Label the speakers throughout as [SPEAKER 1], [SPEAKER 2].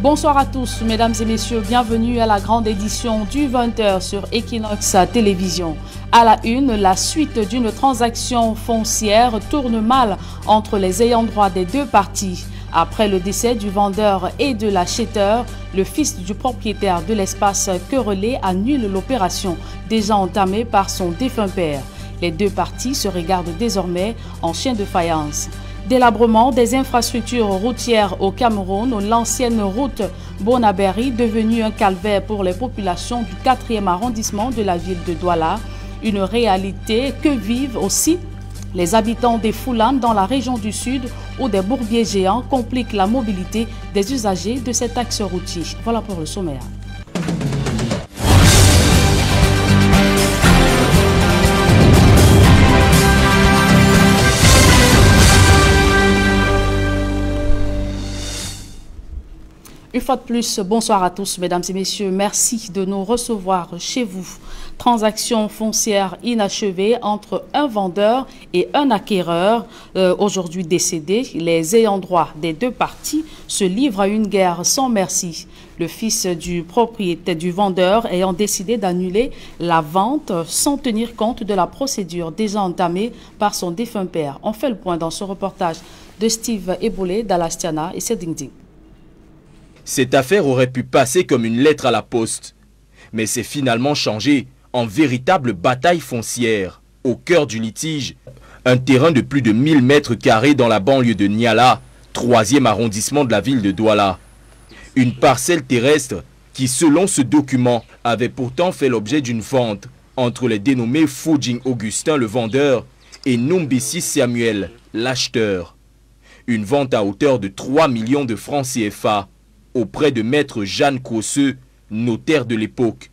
[SPEAKER 1] Bonsoir à tous, mesdames et messieurs, bienvenue à la grande édition du 20h sur Equinox Télévision. À la une, la suite d'une transaction foncière tourne mal entre les ayants droit des deux parties. Après le décès du vendeur et de l'acheteur, le fils du propriétaire de l'espace querellé annule l'opération déjà entamée par son défunt père. Les deux parties se regardent désormais en chien de faïence. Délabrement des infrastructures routières au Cameroun, l'ancienne route Bonaberi devenue un calvaire pour les populations du 4e arrondissement de la ville de Douala. Une réalité que vivent aussi les habitants des Foulanes dans la région du Sud où des bourbiers géants compliquent la mobilité des usagers de cet axe routier. Voilà pour le sommaire. Une fois de plus, bonsoir à tous, mesdames et messieurs. Merci de nous recevoir chez vous. Transaction foncière inachevée entre un vendeur et un acquéreur. Aujourd'hui décédé, les ayants droit des deux parties se livrent à une guerre sans merci. Le fils du propriétaire du vendeur ayant décidé d'annuler la vente sans tenir compte de la procédure déjà entamée par son défunt père. On fait le point dans ce reportage de Steve Eboulé d'Alastiana et Sedingding.
[SPEAKER 2] Cette affaire aurait pu passer comme une lettre à la poste, mais c'est finalement changé en véritable bataille foncière. Au cœur du litige, un terrain de plus de 1000 mètres carrés dans la banlieue de Niala, 3e arrondissement de la ville de Douala. Une parcelle terrestre qui, selon ce document, avait pourtant fait l'objet d'une vente entre les dénommés Fujing Augustin, le vendeur, et Numbisi Samuel, l'acheteur. Une vente à hauteur de 3 millions de francs CFA. Auprès de maître Jeanne Crosseux, notaire de l'époque.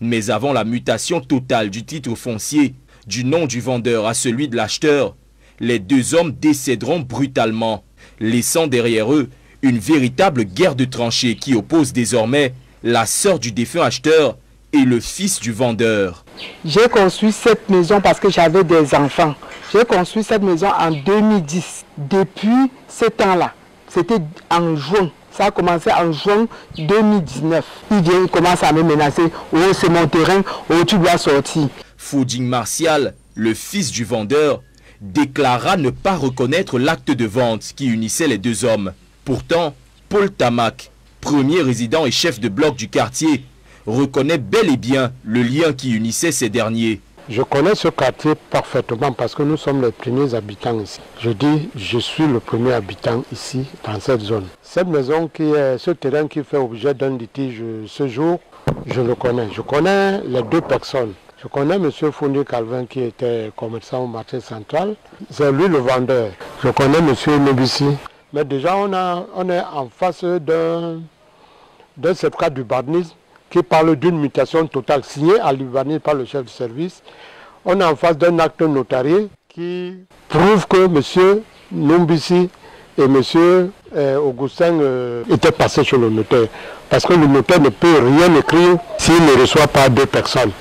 [SPEAKER 2] Mais avant la mutation totale du titre foncier, du nom du vendeur à celui de l'acheteur, les deux hommes décéderont brutalement, laissant derrière eux une véritable guerre de tranchées qui oppose désormais la sœur du défunt acheteur et le fils du vendeur.
[SPEAKER 3] J'ai construit cette maison parce que j'avais des enfants. J'ai construit cette maison en 2010. Depuis ce temps-là, c'était en juin. Ça a commencé en juin 2019. Il commence à me menacer. Oh, c'est mon terrain. Oh, tu dois sortir.
[SPEAKER 2] Fujing Martial, le fils du vendeur, déclara ne pas reconnaître l'acte de vente qui unissait les deux hommes. Pourtant, Paul Tamak, premier résident et chef de bloc du quartier, reconnaît bel et bien le lien qui unissait ces derniers.
[SPEAKER 4] Je connais ce quartier parfaitement parce que nous sommes les premiers habitants ici. Je dis, je suis le premier habitant ici, dans cette zone. Cette maison, ce terrain qui fait objet d'un litige ce jour, je le connais. Je connais les deux personnes. Je connais M. Fournier Calvin qui était commerçant au marché central. C'est lui le vendeur. Je connais M. Nobissi. Mais déjà, on est en face d'un certificat d'urbanisme qui parle d'une mutation totale signée à l'urbanisme par le chef de service. On est en face d'un acte notarié qui prouve que M. Numbisi et M. Augustin étaient passés chez le notaire. Parce que le notaire ne peut rien écrire s'il ne reçoit pas deux personnes.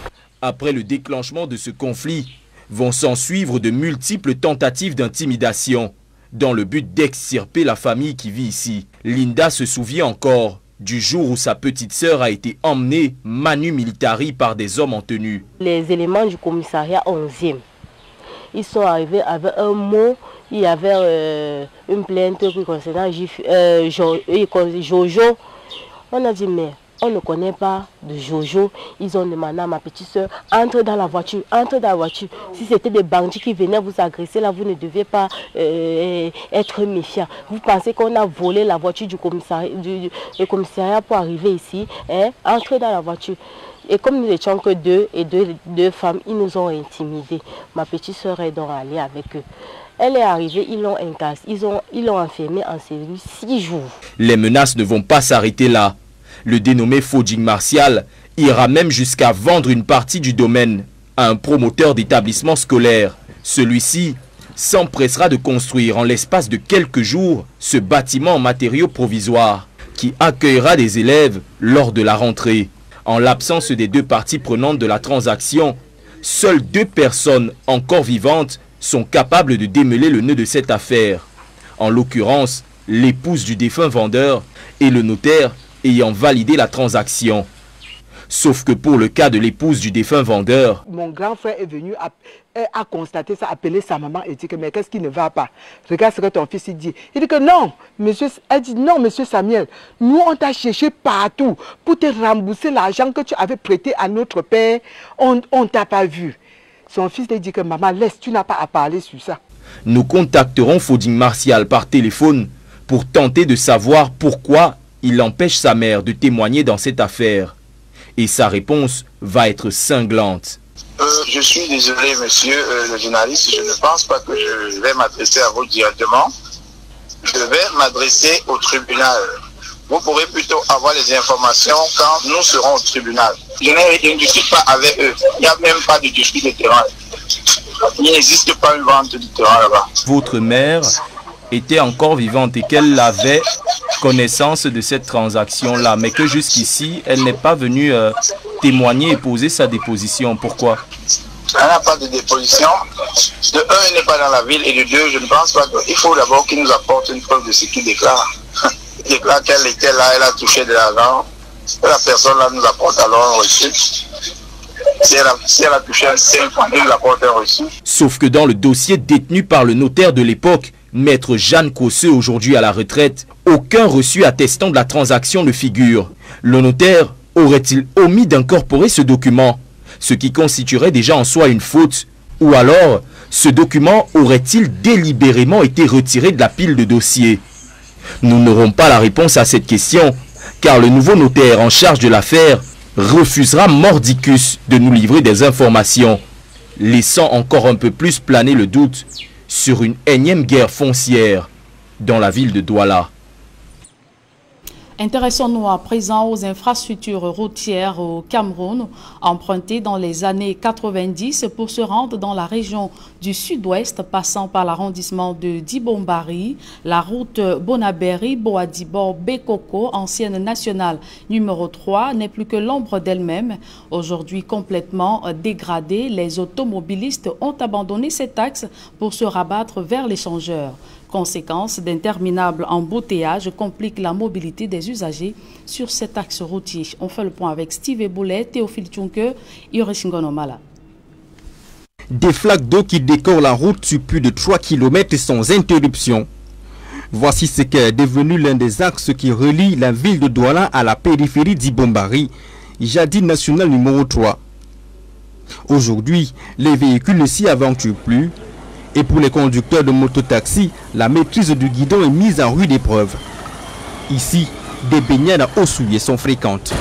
[SPEAKER 2] Après le déclenchement de ce conflit, vont s'en suivre de multiples tentatives d'intimidation dans le but d'extirper la famille qui vit ici. Linda se souvient encore du jour où sa petite sœur a été emmenée manu militari par des hommes en tenue.
[SPEAKER 5] Les éléments du commissariat 11e, ils sont arrivés avec un mot, il y avait une plainte concernant Jojo. On a dit mais on ne connaît pas de Jojo. Ils ont demandé à ma petite sœur, entre dans la voiture, entre dans la voiture. Si c'était des bandits qui venaient vous agresser, là vous ne deviez pas être méfiant. Vous pensez qu'on a volé la voiture du commissariat pour arriver ici, hein? Entrez dans la voiture. Et comme nous n'étions que deux femmes, ils nous ont intimidés. Ma petite sœur est donc allée avec eux. Elle est arrivée, ils l'ont incassée, ils l'ont enfermée en cellule 6 jours.
[SPEAKER 2] Les menaces ne vont pas s'arrêter là. Le dénommé Fujing Martial ira même jusqu'à vendre une partie du domaine à un promoteur d'établissement scolaire. Celui-ci s'empressera de construire en l'espace de quelques jours ce bâtiment en matériaux provisoires qui accueillera des élèves lors de la rentrée. En l'absence des deux parties prenantes de la transaction, seules 2 personnes encore vivantes sont capables de démêler le nœud de cette affaire. En l'occurrence, l'épouse du défunt vendeur et le notaire ayant validé la transaction. Sauf que pour le cas de l'épouse du défunt vendeur,
[SPEAKER 3] mon grand frère est venu a constaté ça, appelé sa maman et dit que mais qu'est-ce qui ne va pas? Regarde ce que ton fils dit. Il dit que non, monsieur, elle dit non, monsieur Samuel, nous on t'a cherché partout pour te rembourser l'argent que tu avais prêté à notre père, on ne t'a pas vu. Son fils lui dit que maman, laisse, tu n'as pas à parler sur ça.
[SPEAKER 2] Nous contacterons Foding Martial par téléphone pour tenter de savoir pourquoi il empêche sa mère de témoigner dans cette affaire. Et sa réponse va être cinglante.
[SPEAKER 6] Je suis désolé, monsieur le journaliste, je ne pense pas que je vais m'adresser à vous directement. Je vais m'adresser au tribunal. Vous pourrez plutôt avoir les informations quand nous serons au tribunal. Je ne discute pas avec eux. Il n'y a même pas de dispute de terrain. Il n'existe pas une vente de terrain là-bas.
[SPEAKER 2] Votre mère était encore vivante et qu'elle avait connaissance de cette transaction-là, mais que jusqu'ici, elle n'est pas venue témoigner et poser sa déposition. Pourquoi?
[SPEAKER 6] Elle n'a pas de déposition. De un, elle n'est pas dans la ville, et de deux, je ne pense pas qu'il faut d'abord qu'il nous apporte une preuve de ce qu'il déclare. Il déclare qu'elle était là, elle a touché de l'argent. La personne là nous apporte alors un reçu. Si elle a touché un 5 francs, elle nous apporte un reçu.
[SPEAKER 2] Sauf que dans le dossier détenu par le notaire de l'époque, Maître Jeanne Cosseux, aujourd'hui à la retraite, aucun reçu attestant de la transaction ne figure. Le notaire aurait-il omis d'incorporer ce document, ce qui constituerait déjà en soi une faute? Ou alors, ce document aurait-il délibérément été retiré de la pile de dossiers? Nous n'aurons pas la réponse à cette question, car le nouveau notaire en charge de l'affaire refusera mordicus de nous livrer des informations, laissant encore un peu plus planer le doute sur une énième guerre foncière dans la ville de Douala.
[SPEAKER 1] Intéressons-nous à présent aux infrastructures routières au Cameroun, empruntées dans les années 90 pour se rendre dans la région du sud-ouest, passant par l'arrondissement de Dibombari, la route Bonaberi-Boadibo-Bekoko, ancienne nationale numéro 3, n'est plus que l'ombre d'elle-même. Aujourd'hui complètement dégradée, les automobilistes ont abandonné cet axe pour se rabattre vers l'échangeur. Conséquence, d'interminables embouteillages compliquent la mobilité des usagers sur cet axe routier. On fait le point avec Steve Eboulet, Théophile Tchunke, Yoreshingonomala.
[SPEAKER 7] Des flaques d'eau qui décorent la route sur plus de 3 km sans interruption. Voici ce qu'est devenu l'un des axes qui relie la ville de Douala à la périphérie d'Ibombari, jadis national numéro 3. Aujourd'hui, les véhicules ne s'y aventurent plus. Et pour les conducteurs de mototaxi, la maîtrise du guidon est mise en rude épreuve. Ici, des baignades à eau souillée sont fréquentes.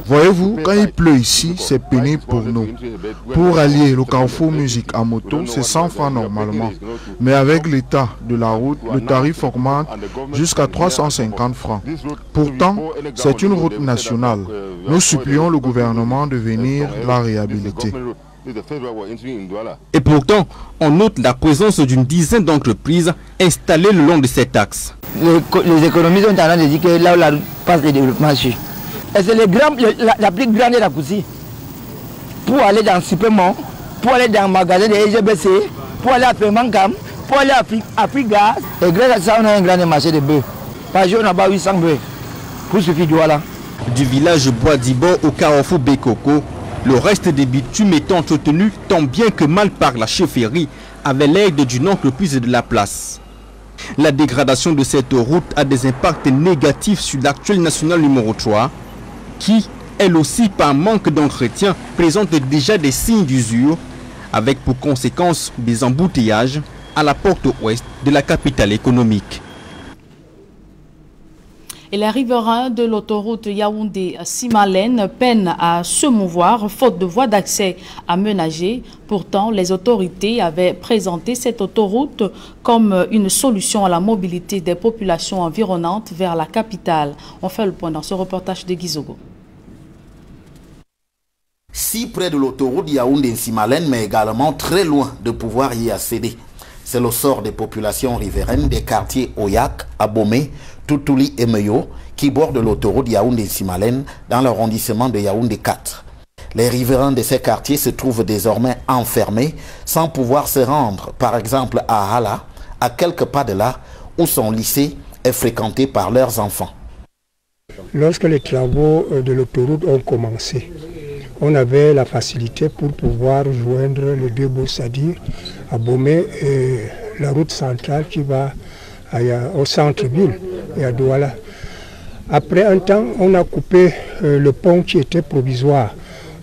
[SPEAKER 8] Voyez-vous, quand il pleut ici, c'est pénible pour nous. Pour allier le Carrefour Musique à moto, c'est 100 francs normalement. Mais avec l'état de la route, le tarif augmente jusqu'à 350 francs. Pourtant, c'est une route nationale. Nous supplions le gouvernement de venir la réhabiliter.
[SPEAKER 7] Et pourtant, on note la présence d'une dizaine d'entreprises installées le long de cet axe.
[SPEAKER 9] Les économistes ont tendance à dire que là où la route passe, le développement suit. Et c'est la plus grande raccourci pour aller dans le supermarché, pour aller dans le magasin de EGBC, pour aller à Fermancam, pour aller à Frigas. Et grâce à ça, on a un grand marché de bœufs. Par jour, on a pas 800 bœufs pour suffire de Douala.
[SPEAKER 7] Du village Boadibo au Carrefour Bekoko, le reste des bitumes étant entretenu tant bien que mal par la chefferie avec l'aide d'une entreprise de la place. La dégradation de cette route a des impacts négatifs sur l'actuelle nationale numéro 3, qui, elle aussi par manque d'entretien, présente déjà des signes d'usure, avec pour conséquence des embouteillages à la porte ouest de la capitale économique.
[SPEAKER 1] Et les riverains de l'autoroute Yaoundé-Simalène peinent à se mouvoir, faute de voies d'accès aménagées. Pourtant, les autorités avaient présenté cette autoroute comme une solution à la mobilité des populations environnantes vers la capitale. On fait le point dans ce reportage de Gizogo.
[SPEAKER 10] Si près de l'autoroute Yaoundé-Simalène, mais également très loin de pouvoir y accéder. C'est le sort des populations riveraines des quartiers Oyak, Abomey, Toutouli et Meyo qui bordent l'autoroute Yaoundé-Simalène dans l'arrondissement de Yaoundé 4. Les riverains de ces quartiers se trouvent désormais enfermés sans pouvoir se rendre, par exemple à Hala, à quelques pas de là, où son lycée est fréquenté par leurs enfants.
[SPEAKER 11] Lorsque les travaux de l'autoroute ont commencé, on avait la facilité pour pouvoir joindre les deux bouts, c'est-à-dire à Bomé et la route centrale qui va au centre-ville et à Douala. Après un temps, on a coupé le pont qui était provisoire.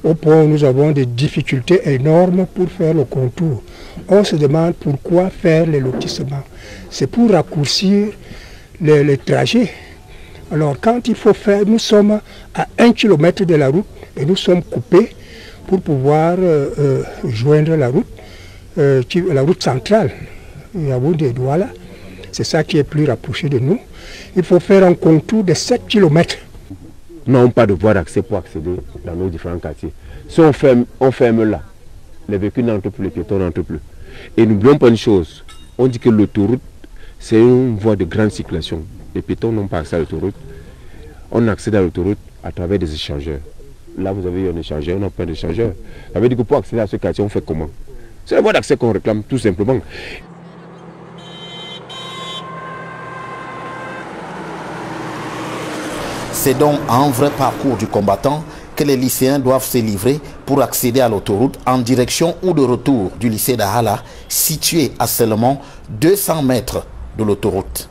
[SPEAKER 11] Au point où nous avons des difficultés énormes pour faire le contour. On se demande pourquoi faire les lotissements. C'est pour raccourcir les trajets. Alors quand il faut faire, nous sommes à 1 km de la route et nous sommes coupés pour pouvoir joindre la route centrale, Yaoundé et Douala. C'est ça qui est plus rapproché de nous. Il faut faire un contour de 7 km.
[SPEAKER 12] Nous n'avons pas de voie d'accès pour accéder dans nos différents quartiers. Si on ferme là, les véhicules n'entrent plus, les piétons n'entrent plus. Et n'oublions pas une chose, on dit que l'autoroute, c'est une voie de grande circulation. Les piétons n'ont pas accès à l'autoroute. On accède à l'autoroute à travers des échangeurs. Là, vous avez un échangeur, on a plein d'échangeurs. Ça veut dire que pour accéder à ce quartier, on fait comment? C'est la voie d'accès qu'on réclame, tout simplement.
[SPEAKER 10] C'est donc un vrai parcours du combattant que les lycéens doivent se livrer pour accéder à l'autoroute en direction ou de retour du lycée d'Ahala, situé à seulement 200 mètres de l'autoroute.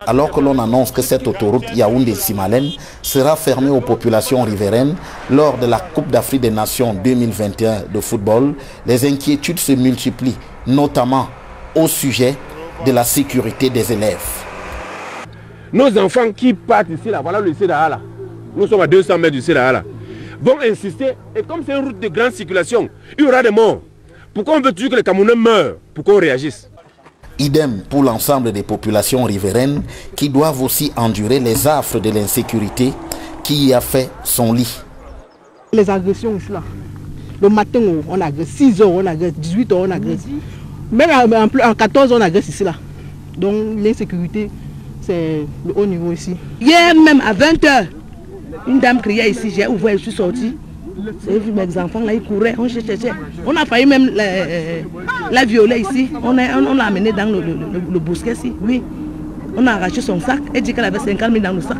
[SPEAKER 10] Alors que l'on annonce que cette autoroute Yaoundé-Simalène sera fermée aux populations riveraines lors de la Coupe d'Afrique des Nations 2021 de football, les inquiétudes se multiplient, notamment au sujet de la sécurité des élèves.
[SPEAKER 12] Nos enfants qui partent ici, là, voilà le lycée d'Ahala. Nous sommes à 200 mètres du lycée d'Ahala. Vont insister, et comme c'est une route de grande circulation, il y aura des morts. Pourquoi on veut toujours que les Camerounais meurent? Pourquoi on réagisse?
[SPEAKER 10] Idem pour l'ensemble des populations riveraines qui doivent aussi endurer les affres de l'insécurité qui y a fait son lit.
[SPEAKER 3] Les agressions ici là. Le matin on agresse, 6 h on agresse, 18 h on agresse. Même en 14 h on agresse ici là. Donc l'insécurité, c'est le haut niveau ici.
[SPEAKER 5] Hier même à 20 h, une dame criait ici, j'ai ouvert, je suis sortie. J'ai vu mes enfants là, ils couraient, on cherchait. On a failli même la violer ici. On l'a amenée dans le bosquet ici. Oui. On a arraché son sac et dit qu'elle avait 50 000 dans le sac.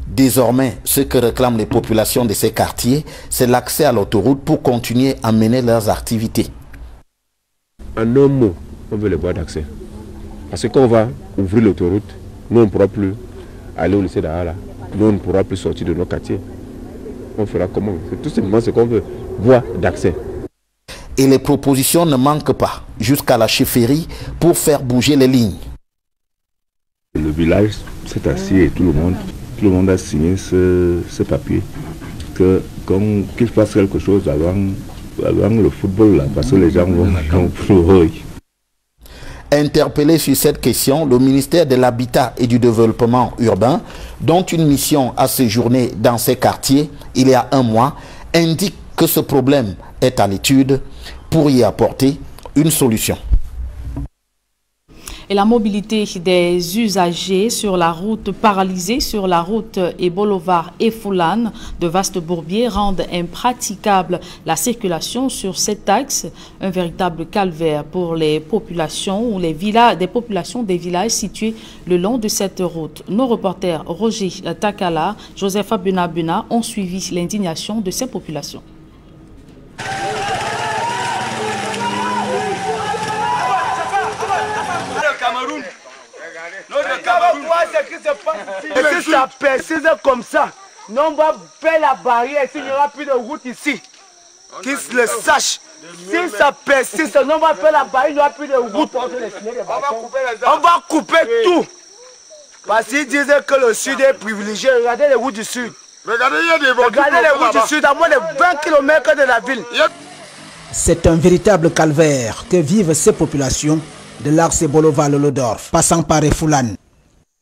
[SPEAKER 10] Désormais, ce que réclament les populations de ces quartiers, c'est l'accès à l'autoroute pour continuer à mener leurs activités.
[SPEAKER 12] En un mot, on veut les voies d'accès. Parce que quand on va ouvrir l'autoroute, nous on ne pourra plus aller au lycée d'Ahala. Nous on ne pourra plus sortir de nos quartiers. On fera comment? C'est tout simplement ce qu'on veut, voie d'accès.
[SPEAKER 10] Et les propositions ne manquent pas, jusqu'à la chefferie, pour faire bouger les lignes.
[SPEAKER 13] Le village s'est assis et tout le monde a signé ce papier qu'il fasse quelque chose avant le football là, parce que les gens vont pleurer.
[SPEAKER 10] Interpellé sur cette question, le ministère de l'Habitat et du Développement urbain, dont une mission a séjourné dans ces quartiers il y a un mois, indique que ce problème est à l'étude pour y apporter une solution.
[SPEAKER 1] Et la mobilité des usagers sur la route paralysée, sur la route Ebolovar et Foulane de vastes bourbiers rendent impraticable la circulation sur cet axe, un véritable calvaire pour les populations ou des populations des villages situés le long de cette route. Nos reporters Roger Takala, Joseph Abuna ont suivi l'indignation de ces populations.
[SPEAKER 14] Et si ça persiste comme ça, nous on va faire la barrière, s'il n'y aura plus de route ici. Qu'ils le sachent. Si ça persiste, nous on va faire la barrière, il n'y aura plus de route. On va couper tout. Parce qu'ils disaient que le sud est privilégié. Regardez les routes du sud. Regardez les routes du sud à moins de 20 km de la ville.
[SPEAKER 15] C'est un véritable calvaire que vivent ces populations de l'axe Ebolovar-Lolodorf, passant par Foulane.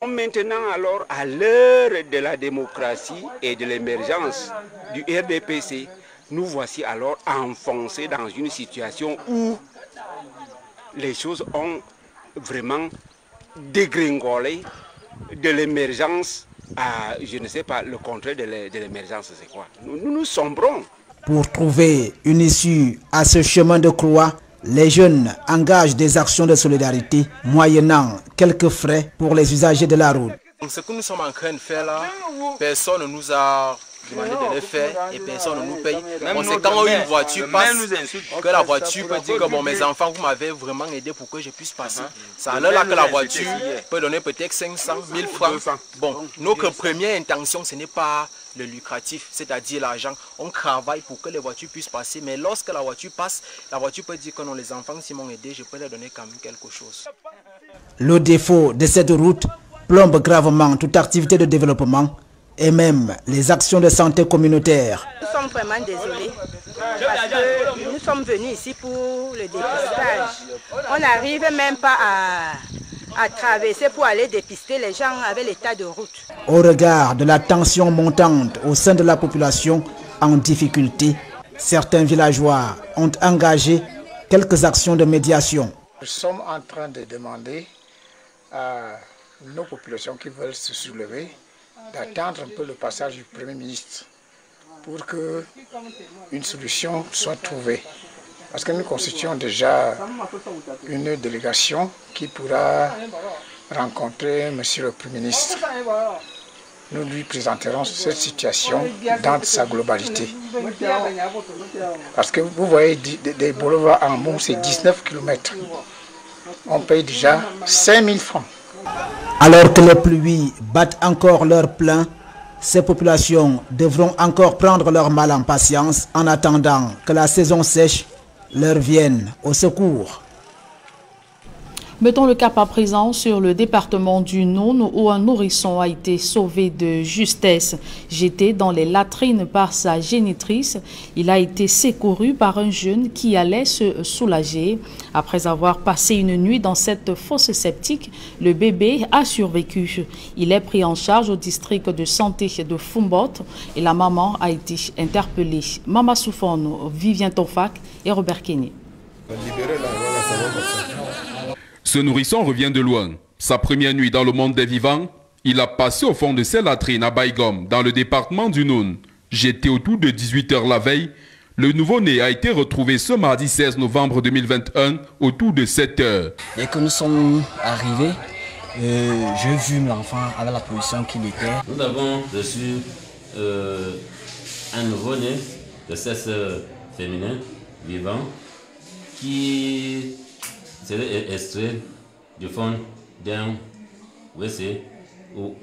[SPEAKER 16] Maintenant, alors, à l'heure de la démocratie et de l'émergence du RDPC, nous voici alors enfoncés dans une situation où les choses ont vraiment dégringolé de l'émergence à, je ne sais pas, le contraire de l'émergence, c'est quoi? Nous sombrons.
[SPEAKER 15] Pour trouver une issue à ce chemin de croix, les jeunes engagent des actions de solidarité moyennant quelques frais pour les usagers de la route.
[SPEAKER 17] Ce que nous sommes en train de faire là, personne ne nous a demandé de le faire et personne ne nous paye. C'est quand une voiture passe que la voiture peut dire que bon, mes enfants, vous m'avez vraiment aidé pour que je puisse passer. C'est alors là que la voiture peut donner peut-être 500, 1000 francs. Bon, notre première intention, ce n'est pas le lucratif, c'est-à-dire l'argent. On travaille pour que les voitures puissent passer, mais lorsque la voiture passe, la voiture peut dire que non, les enfants, s'ils m'ont aidé, je peux leur donner quand même quelque chose.
[SPEAKER 15] Le défaut de cette route plombe gravement toute activité de développement et même les actions de santé communautaire.
[SPEAKER 18] Nous sommes vraiment désolés parce que nous sommes venus ici pour le dépistage. On n'arrive même pas à traverser pour aller dépister les gens avec l'état de route.
[SPEAKER 15] Au regard de la tension montante au sein de la population en difficulté, certains villageois ont engagé quelques actions de médiation.
[SPEAKER 19] Nous sommes en train de demander à nos populations qui veulent se soulever d'attendre un peu le passage du Premier ministre pour qu'une solution soit trouvée. Parce que nous constituons déjà une délégation qui pourra rencontrer Monsieur le Premier ministre. Nous lui présenterons cette situation dans sa globalité. Parce que vous voyez, des boulevards en Mou, c'est 19 km. On paye déjà 5 000 francs.
[SPEAKER 15] Alors que les pluies battent encore leur plein, ces populations devront encore prendre leur mal en patience en attendant que la saison sèche leur vienne au secours.
[SPEAKER 1] Mettons le cap à présent sur le département du Noun où un nourrisson a été sauvé de justesse. Jeté dans les latrines par sa génitrice, il a été secouru par un jeune qui allait se soulager. Après avoir passé une nuit dans cette fosse septique, le bébé a survécu. Il est pris en charge au district de santé de Fumbot et la maman a été interpellée. Mama Soufon, Vivien Tofak et Robert Kenny.
[SPEAKER 20] Ce nourrisson revient de loin. Sa première nuit dans le monde des vivants, il a passé au fond de ses latrines à Baïgom, dans le département du Noun. Jeté autour de 18 h la veille, le nouveau-né a été retrouvé ce mardi 16 novembre 2021 autour de 7 h.
[SPEAKER 21] Dès que nous sommes arrivés, j'ai vu l'enfant avec la position qu'il était.
[SPEAKER 22] Nous avons reçu un nouveau-né de sexe féminin vivant qui serait extrait du fond d'un WC où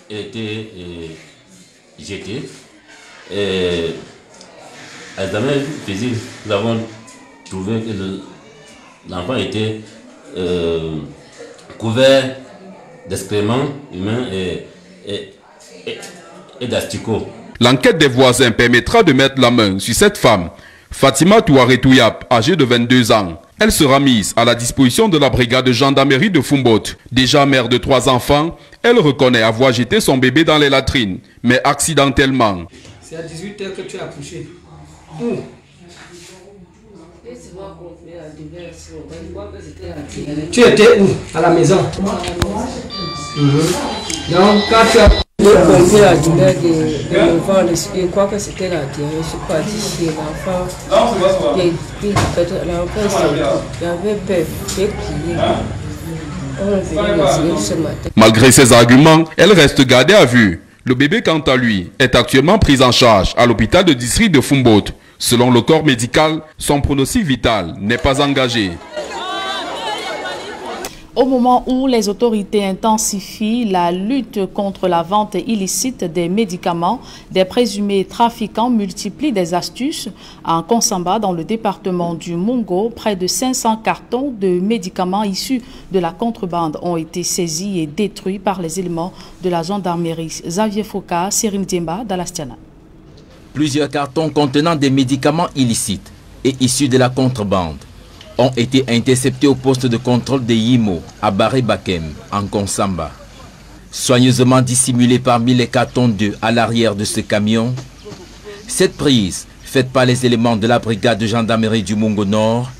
[SPEAKER 22] il était jeté. Et à l'examen physique, nous avons trouvé que l'enfant était couvert d'excréments humains et d'asticots.
[SPEAKER 20] L'enquête des voisins permettra de mettre la main sur cette femme, Fatima Touare Touyap, âgée de 22 ans. Elle sera mise à la disposition de la brigade de gendarmerie de Fumbot. Déjà mère de 3 enfants, elle reconnaît avoir jeté son bébé dans les latrines, mais accidentellement.
[SPEAKER 23] C'est à 18 h que tu as accouché. Où? Tu étais où? À la maison. Donc quand tu as...
[SPEAKER 24] J'ai compris la douleur de l'enfant, je crois que c'était la diarrhée, je suis partie chez l'enfant. J'avais peur, j'ai crié. On est venu essayer ce matin.
[SPEAKER 20] Malgré ces arguments, elle reste gardée à vue. Le bébé, quant à lui, est actuellement pris en charge à l'hôpital de district de Fumbot. Selon le corps médical, son pronostic vital n'est pas engagé.
[SPEAKER 1] Au moment où les autorités intensifient la lutte contre la vente illicite des médicaments, des présumés trafiquants multiplient des astuces. En Konsamba, dans le département du Mungo, près de 500 cartons de médicaments issus de la contrebande ont été saisis et détruits par les éléments de la gendarmerie. Xavier Fouka, Sérim Diemba, Dalastiana.
[SPEAKER 2] Plusieurs cartons contenant des médicaments illicites et issus de la contrebande ont été interceptés au poste de contrôle de Yimo à Baré-Bakem, en Konsamba. Soigneusement dissimulés parmi les cartons d'œufs à l'arrière de ce camion, cette prise, faite par les éléments de la brigade de gendarmerie du Mungo Nord,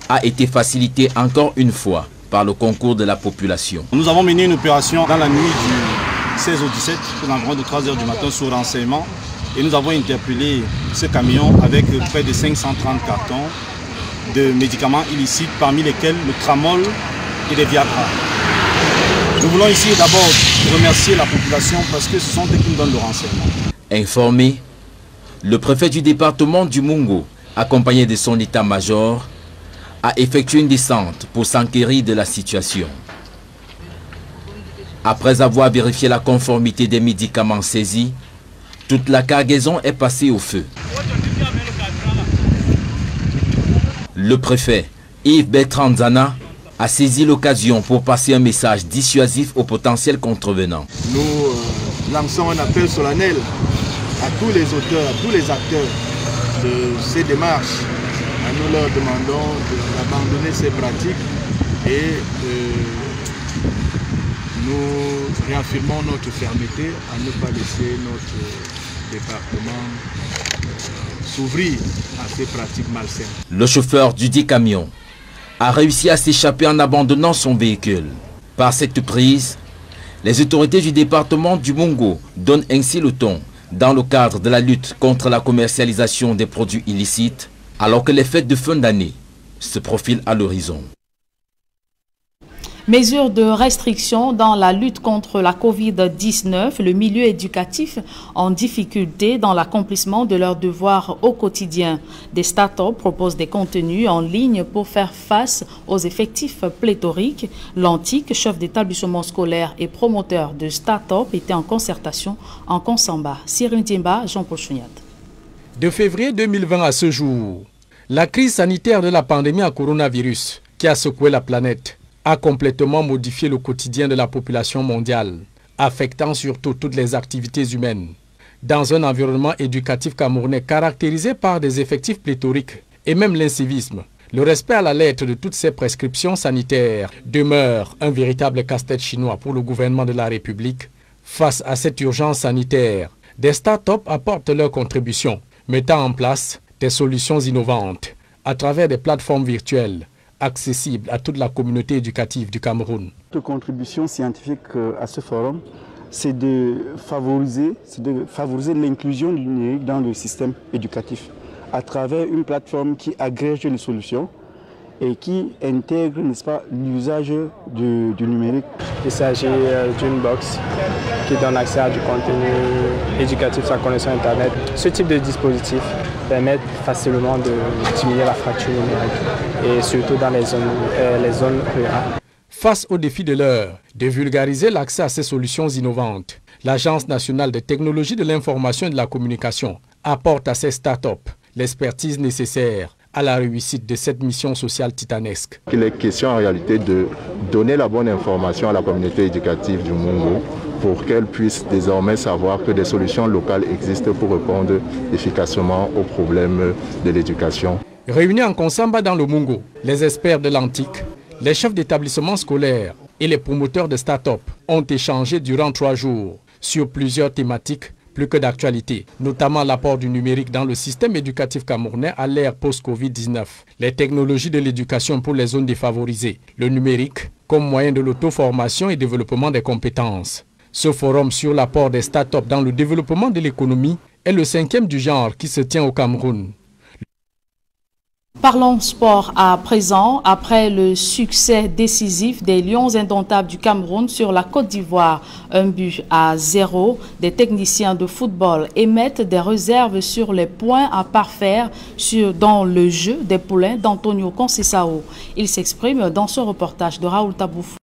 [SPEAKER 2] a été facilitée encore une fois par le concours de la population.
[SPEAKER 4] Nous avons mené une opération dans la nuit du 16 au 17, pour l'environ de 3 h du matin, sous renseignement. Et nous avons interpellé ce camion avec près de 530 cartons de médicaments illicites, parmi lesquels le tramol et les Viagra. Nous voulons ici d'abord remercier la population parce que ce sont eux qui nous donnent le renseignement.
[SPEAKER 2] Informé, le préfet du département du Mungo, accompagné de son état-major, a effectué une descente pour s'enquérir de la situation. Après avoir vérifié la conformité des médicaments saisis, toute la cargaison est passée au feu. Le préfet Yves Bertrand Zana a saisi l'occasion pour passer un message dissuasif aux potentiels contrevenants.
[SPEAKER 6] Nous lançons un appel solennel à tous les auteurs, à tous les acteurs de ces démarches. Nous leur demandons d'abandonner ces pratiques et nous réaffirmons notre fermeté à ne pas laisser notre département s'ouvrir à ces pratiques malsaines.
[SPEAKER 2] Le chauffeur du dit camion a réussi à s'échapper en abandonnant son véhicule. Par cette prise, les autorités du département du Mungo donnent ainsi le ton dans le cadre de la lutte contre la commercialisation des produits illicites, alors que les fêtes de fin d'année se profilent à l'horizon.
[SPEAKER 1] Mesures de restriction dans la lutte contre la Covid-19, le milieu éducatif en difficulté dans l'accomplissement de leurs devoirs au quotidien. Des startups proposent des contenus en ligne pour faire face aux effectifs pléthoriques. L'Antique, chef d'établissement scolaire et promoteur de startups, était en concertation en Konsamba. Cyril Diemba, Jean-Paul Chouniat.
[SPEAKER 8] De février 2020 à ce jour, la crise sanitaire de la pandémie à coronavirus qui a secoué la planète a complètement modifié le quotidien de la population mondiale, affectant surtout toutes les activités humaines. Dans un environnement éducatif camerounais caractérisé par des effectifs pléthoriques et même l'incivisme, le respect à la lettre de toutes ces prescriptions sanitaires demeure un véritable casse-tête chinois pour le gouvernement de la République. Face à cette urgence sanitaire, des startups apportent leur contribution, mettant en place des solutions innovantes à travers des plateformes virtuelles accessible à toute la communauté éducative du Cameroun.
[SPEAKER 9] Notre contribution scientifique à ce forum, c'est de favoriser l'inclusion du numérique dans le système éducatif à travers une plateforme qui agrège les solutions et qui intègre, n'est-ce pas, l'usage du numérique.
[SPEAKER 25] Il s'agit d'une box qui donne accès à du contenu éducatif sur la connexion Internet. Ce type de dispositif permet facilement de diminuer la fracture numérique et surtout dans les zones rurales.
[SPEAKER 8] Face au défi de l'heure, de vulgariser l'accès à ces solutions innovantes, l'Agence nationale des technologies de l'information et de la communication apporte à ces startups l'expertise nécessaire à la réussite de cette mission sociale titanesque.
[SPEAKER 26] Il est question en réalité de donner la bonne information à la communauté éducative du Mungo pour qu'elle puisse désormais savoir que des solutions locales existent pour répondre efficacement aux problèmes de l'éducation.
[SPEAKER 8] Réunis en Konsamba dans le Mungo, les experts de l'Antique, les chefs d'établissement scolaires et les promoteurs de start-up ont échangé durant 3 jours sur plusieurs thématiques plus que d'actualité, notamment l'apport du numérique dans le système éducatif camerounais à l'ère post-Covid-19, les technologies de l'éducation pour les zones défavorisées, le numérique comme moyen de l'auto-formation et développement des compétences. Ce forum sur l'apport des start-up dans le développement de l'économie est le 5e du genre qui se tient au Cameroun.
[SPEAKER 1] Parlons sport à présent. Après le succès décisif des Lions indomptables du Cameroun sur la Côte d'Ivoire, 1-0, des techniciens de football émettent des réserves sur les points à parfaire dans le jeu des poulains d'Antonio Conceição. Il s'exprime dans ce reportage de Raoul Tabouf.